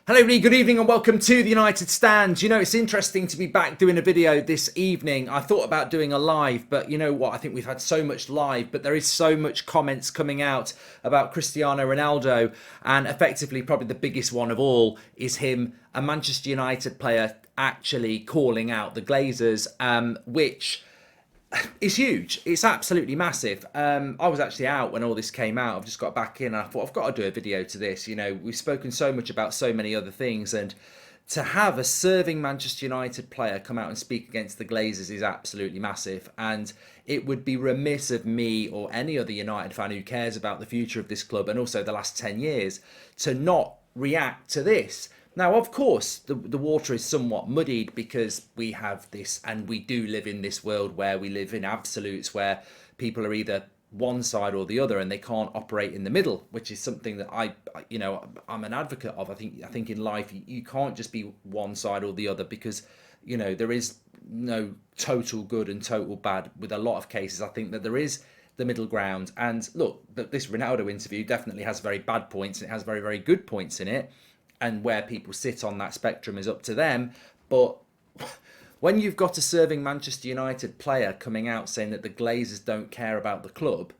Hello everybody, good evening and welcome to the United Stand. You know, it's interesting to be back doing a video this evening. I thought about doing a live, but you know what? I think we've had so much live, but there is so much comments coming out about Cristiano Ronaldo, and effectively probably the biggest one of all is him, a Manchester United player, actually calling out the Glazers, which it's huge. It's absolutely massive. I was actually out when all this came out. I've just got back in and I thought I've got to do a video to this. You know, we've spoken so much about so many other things, and to have a serving Manchester United player come out and speak against the Glazers is absolutely massive. And it would be remiss of me or any other United fan who cares about the future of this club and also the last 10 years to not react to this. Now, of course, the water is somewhat muddied because we have this, and we do live in this world where we live in absolutes, where people are either one side or the other, and they can't operate in the middle, which is something that I'm an advocate of. I think in life you can't just be one side or the other, because there is no total good and total bad. With a lot of cases, I think that there is the middle ground. And look, this Ronaldo interview definitely has very bad points, and it has very, very good points in it. And where people sit on that spectrum is up to them. But when you've got a serving Manchester United player coming out saying that the Glazers don't care about the club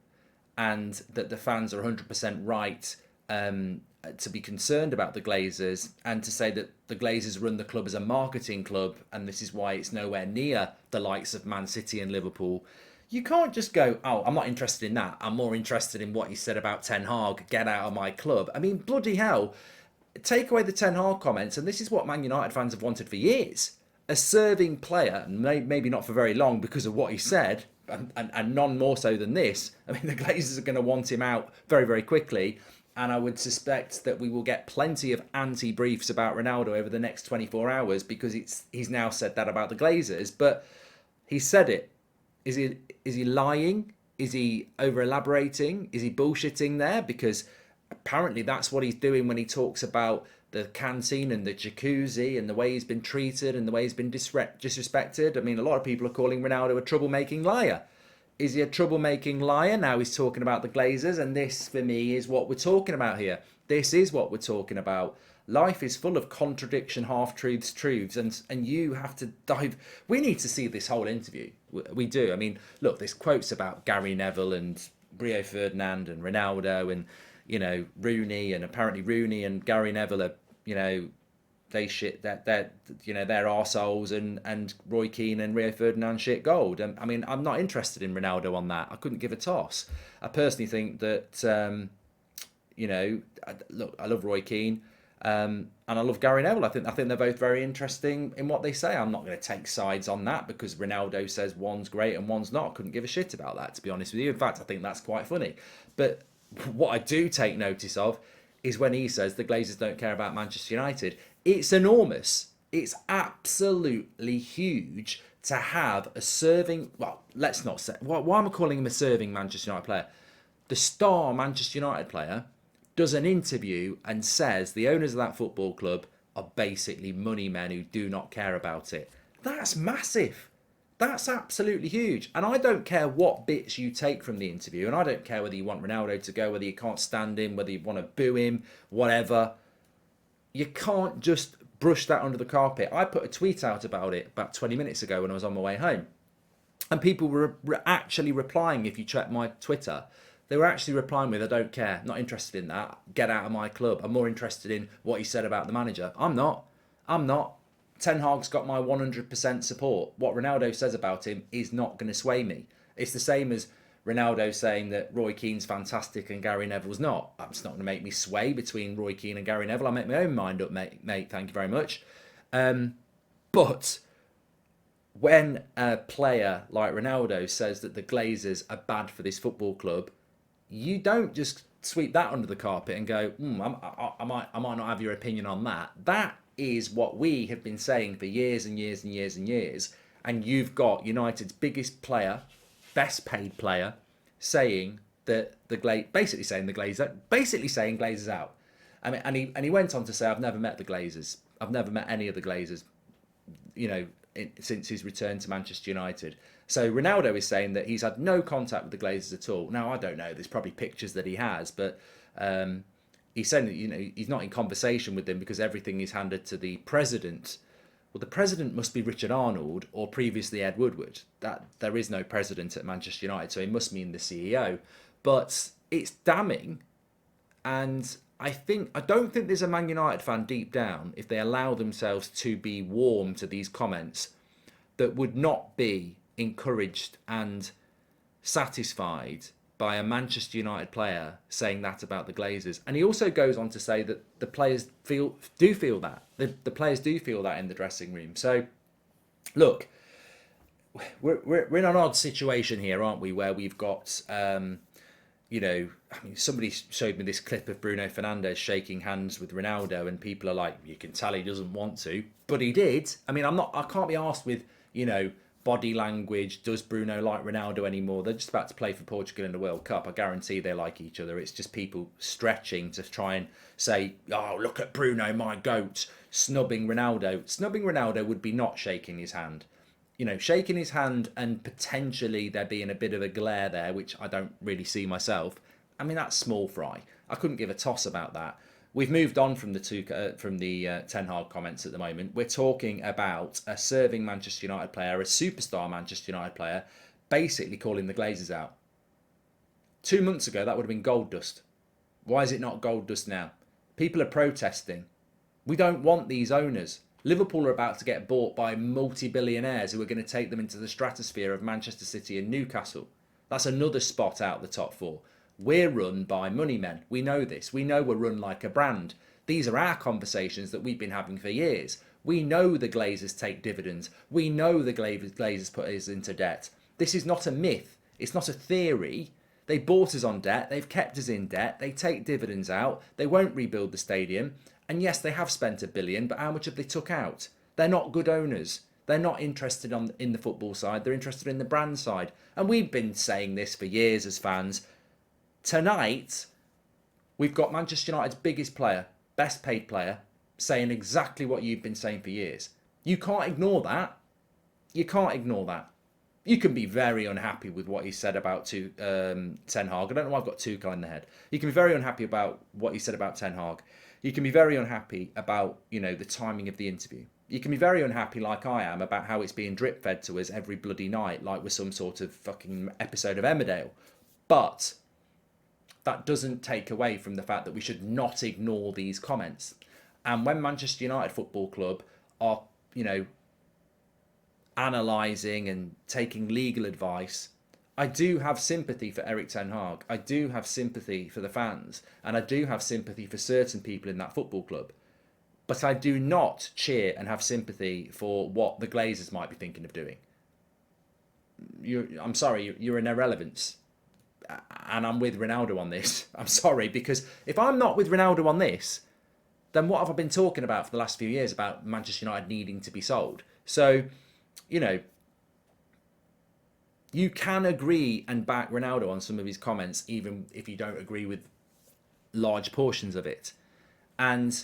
and that the fans are 100% right to be concerned about the Glazers, and to say that the Glazers run the club as a marketing club and this is why it's nowhere near the likes of Man City and Liverpool, you can't just go, oh, I'm not interested in that. I'm more interested in what he said about Ten Hag. Get out of my club. I mean, bloody hell. Take away the Ten Hag comments, and this is what Man United fans have wanted for years. A serving player, and maybe not for very long because of what he said, and none more so than this. I mean, the Glazers are going to want him out very, very quickly, and I would suspect that we will get plenty of anti-briefs about Ronaldo over the next 24 hours because he's now said that about the Glazers, but he said it. Is he lying? Is he over-elaborating? Is he bullshitting there? Because apparently that's what he's doing when he talks about the canteen and the jacuzzi and the way he's been treated and the way he's been disrespected. I mean, a lot of people are calling Ronaldo a troublemaking liar. Is he a troublemaking liar? Now he's talking about the Glazers, and this, for me, is what we're talking about here. This is what we're talking about. Life is full of contradiction, half-truths, truths, and you have to dive. We need to see this whole interview. We do. I mean, look, there's quotes about Gary Neville and Rio Ferdinand and Ronaldo and Rooney, and apparently Rooney and Gary Neville are, they shit that they're arseholes, and Roy Keane and Rio Ferdinand shit gold. And I mean, I'm not interested in Ronaldo on that. I couldn't give a toss. I personally think that, look, I love Roy Keane, and I love Gary Neville. I think they're both very interesting in what they say. I'm not going to take sides on that because Ronaldo says one's great and one's not. I couldn't give a shit about that, to be honest with you. In fact, I think that's quite funny. But what I do take notice of is when he says the Glazers don't care about Manchester United. It's enormous. It's absolutely huge to have a serving, well, let's not say, why am I calling him a serving Manchester United player? The star Manchester United player does an interview and says the owners of that football club are basically money men who do not care about it. That's massive. That's absolutely huge. And I don't care what bits you take from the interview, and I don't care whether you want Ronaldo to go, whether you can't stand him, whether you want to boo him, whatever. You can't just brush that under the carpet. I put a tweet out about it about 20 minutes ago when I was on my way home. And people were actually replying. If you check my Twitter, they were actually replying with, I don't care, not interested in that, get out of my club. I'm more interested in what he said about the manager. I'm not. Ten Hag's got my 100% support. What Ronaldo says about him is not going to sway me. It's the same as Ronaldo saying that Roy Keane's fantastic and Gary Neville's not. It's not going to make me sway between Roy Keane and Gary Neville. I make my own mind up, mate. Thank you very much. But when a player like Ronaldo says that the Glazers are bad for this football club, you don't just sweep that under the carpet and go, I might not have your opinion on that. That is what we have been saying for years and years and years and years. And you've got United's biggest player, best paid player, saying that basically saying Glazers out. I mean, and he went on to say, I've never met the Glazers. I've never met any of the Glazers, since his return to Manchester United. So Ronaldo is saying that he's had no contact with the Glazers at all. Now, I don't know. There's probably pictures that he has, but He's saying that, he's not in conversation with them because everything is handed to the president. Well, the president must be Richard Arnold or previously Ed Woodward. That there is no president at Manchester United, so he must mean the CEO. But it's damning, and I don't think there's a Man United fan deep down, if they allow themselves to be warm to these comments, that would not be encouraged and satisfied by a Manchester United player saying that about the Glazers. And he also goes on to say that the players do feel that. The players do feel that in the dressing room. So, look, we're in an odd situation here, aren't we? Where we've got, somebody showed me this clip of Bruno Fernandes shaking hands with Ronaldo, and people are like, you can tell he doesn't want to, but he did. I mean, I can't be asked with, body language, does Bruno like Ronaldo anymore? They're just about to play for Portugal in the World Cup. I guarantee they like each other. It's just people stretching to try and say, oh, look at Bruno, my goat, snubbing Ronaldo. Snubbing Ronaldo would be not shaking his hand. Shaking his hand and potentially there being a bit of a glare there, which I don't really see myself. I mean, that's small fry. I couldn't give a toss about that. We've moved on from the Ten Hag comments at the moment. We're talking about a serving Manchester United player, a superstar Manchester United player, basically calling the Glazers out. 2 months ago, that would have been gold dust. Why is it not gold dust now? People are protesting. We don't want these owners. Liverpool are about to get bought by multi-billionaires who are going to take them into the stratosphere of Manchester City and Newcastle. That's another spot out the top four. We're run by money men. We know this. We know we're run like a brand. These are our conversations that we've been having for years. We know the Glazers take dividends. We know the Glazers put us into debt. This is not a myth. It's not a theory. They bought us on debt. They've kept us in debt. They take dividends out. They won't rebuild the stadium. And yes, they have spent $1 billion, but how much have they took out? They're not good owners. They're not interested in the football side. They're interested in the brand side. And we've been saying this for years as fans. Tonight, we've got Manchester United's biggest player, best paid player, saying exactly what you've been saying for years. You can't ignore that. You can't ignore that. You can be very unhappy with what he said about Ten Hag. I don't know why I've got Tuchel in the head. You can be very unhappy about what he said about Ten Hag. You can be very unhappy about, the timing of the interview. You can be very unhappy, like I am, about how it's being drip fed to us every bloody night, like we're some sort of fucking episode of Emmerdale. But that doesn't take away from the fact that we should not ignore these comments. And when Manchester United Football Club are, analysing and taking legal advice, I do have sympathy for Erik Ten Hag. I do have sympathy for the fans. And I do have sympathy for certain people in that football club. But I do not cheer and have sympathy for what the Glazers might be thinking of doing. I'm sorry, you're an irrelevance. And I'm with Ronaldo on this. I'm sorry, because if I'm not with Ronaldo on this, then what have I been talking about for the last few years about Manchester United needing to be sold? So, you can agree and back Ronaldo on some of his comments, even if you don't agree with large portions of it. And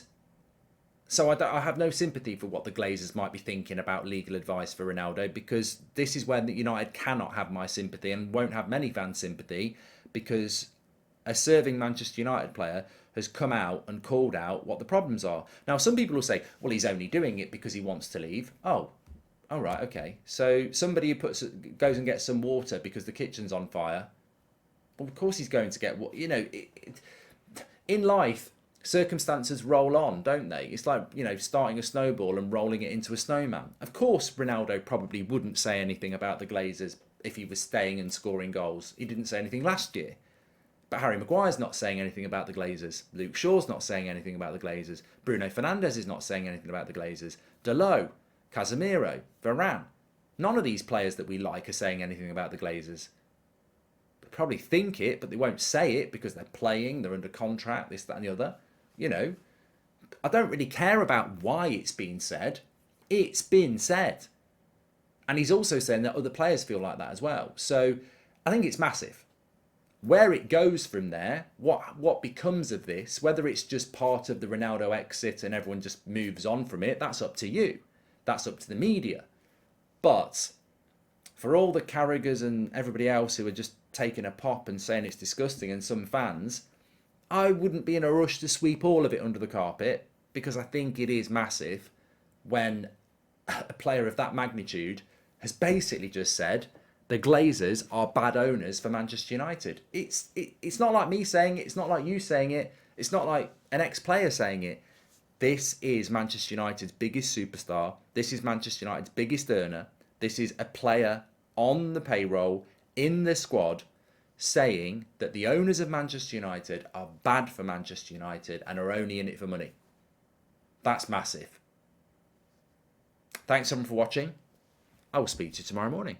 so I have no sympathy for what the Glazers might be thinking about legal advice for Ronaldo, because this is where United cannot have my sympathy and won't have many fans' sympathy, because a serving Manchester United player has come out and called out what the problems are. Now, some people will say, well, he's only doing it because he wants to leave. Oh, all right, okay. So somebody who goes and gets some water because the kitchen's on fire, well, of course he's going to get what, in life, circumstances roll on, don't they? It's like, starting a snowball and rolling it into a snowman. Of course, Ronaldo probably wouldn't say anything about the Glazers if he was staying and scoring goals. He didn't say anything last year. But Harry Maguire's not saying anything about the Glazers. Luke Shaw's not saying anything about the Glazers. Bruno Fernandes is not saying anything about the Glazers. Dalot, Casemiro, Varane. None of these players that we like are saying anything about the Glazers. They probably think it, but they won't say it because they're playing, they're under contract, this, that and the other. I don't really care about why it's been said. It's been said. And he's also saying that other players feel like that as well. So I think it's massive. Where it goes from there, what becomes of this, whether it's just part of the Ronaldo exit and everyone just moves on from it, that's up to you. That's up to the media. But for all the Carragers and everybody else who are just taking a pop and saying it's disgusting, and some fans, I wouldn't be in a rush to sweep all of it under the carpet, because I think it is massive when a player of that magnitude has basically just said the Glazers are bad owners for Manchester United. It's not like me saying it. It's not like you saying it. It's not like an ex-player saying it. This is Manchester United's biggest superstar. This is Manchester United's biggest earner. This is a player on the payroll, in the squad, saying that the owners of Manchester United are bad for Manchester United and are only in it for money. That's massive. Thanks everyone for watching. I will speak to you tomorrow morning.